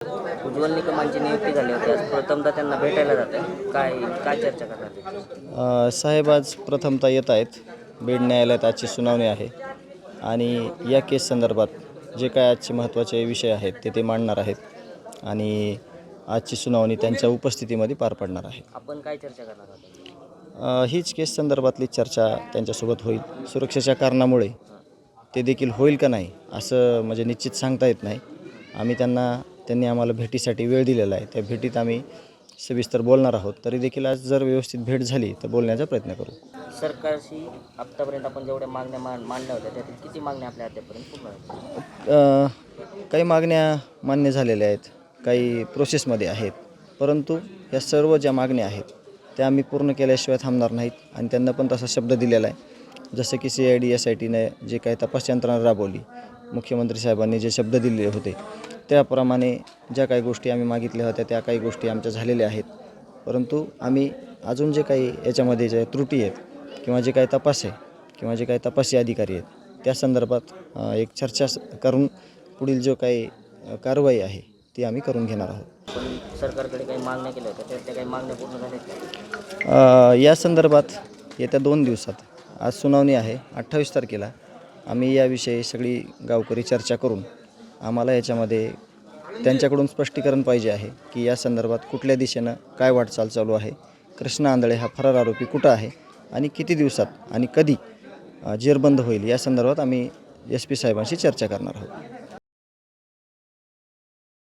उज्ज्वल निकमांची नियुक्ती झाली होती. आज प्रथमतः त्यांना भेटायला जात आहे. काय काय चर्चा करणार ते? साहेब आज प्रथमतः येत आहेत. बीड न्यायालयात आजची सुनावणी आहे आणि या केस संदर्भात जे काय आजचे महत्त्वाचे विषय आहेत ते मांडणार आहेत आणि आजची सुनावणी त्यांच्या उपस्थितीमध्ये पार पडणार आहे. आपण काय चर्चा करणार आहोत? हीच केस संदर्भातली चर्चा त्यांच्यासोबत होईल. सुरक्षेच्या कारणामुळे ते देखील होईल का नाही असं म्हणजे निश्चित सांगता येत नाही. त्यांनी आम्हाला भेटीसाठी वेळ दिलेला आहे. त्या भेटीत आम्ही सविस्तर बोलणार आहोत. तरी देखील आज जर व्यवस्थित भेट झाली तर बोलण्याचा प्रयत्न करू. सरकारशी आत्तापर्यंत आपण जेवढ्या मागण्या मांडल्या होत्या त्यातील किती मागण्या आपल्या अद्यापर्यंत पूर्ण आहेत? काही मागण्या मान्य झालेल्या आहेत, काही प्रोसेसमध्ये आहेत. परंतु या सर्व ज्या मागण्या आहेत त्या आम्ही पूर्ण केल्याशिवाय थांबणार नाहीत आणि त्यांना पण तसा शब्द दिलेला आहे. जसं की CID SITने जे काही तपास यंत्रणा राबवली, मुख्यमंत्री साहेबांनी जे शब्द दिलेले होते त्याप्रमाणे ज्या काही गोष्टी आम्ही मागितल्या होत्या त्या काही गोष्टी आमच्या झालेल्या आहेत. परंतु आम्ही अजून जे काही याच्यामध्ये ज्या त्रुटी आहेत किंवा जे काही तपास आहे किंवा जे काही तपासी अधिकारी आहेत त्या संदर्भात एक चर्चा करून पुढील जो काही कारवाई आहे ती आम्ही करून घेणार आहोत. पण सरकारकडे काही मागण्या केल्या होत्या त्या काही मागण्या पूर्ण झाल्या? या संदर्भात येत्या 2 दिवसात आज सुनावणी आहे 28 तारखेला आम्ही याविषयी सगळी गावकरी चर्चा करून आम्हाला याच्यामध्ये त्यांच्याकडून स्पष्टीकरण पाहिजे आहे की या संदर्भात कुठल्या दिशेनं काय वाटचाल चालू आहे, कृष्ण आंधळे हा फरार आरोपी कुठं आहे आणि किती दिवसात आणि कधी जेरबंद होईल या संदर्भात आम्ही SP साहेबांशी चर्चा करणार आहोत.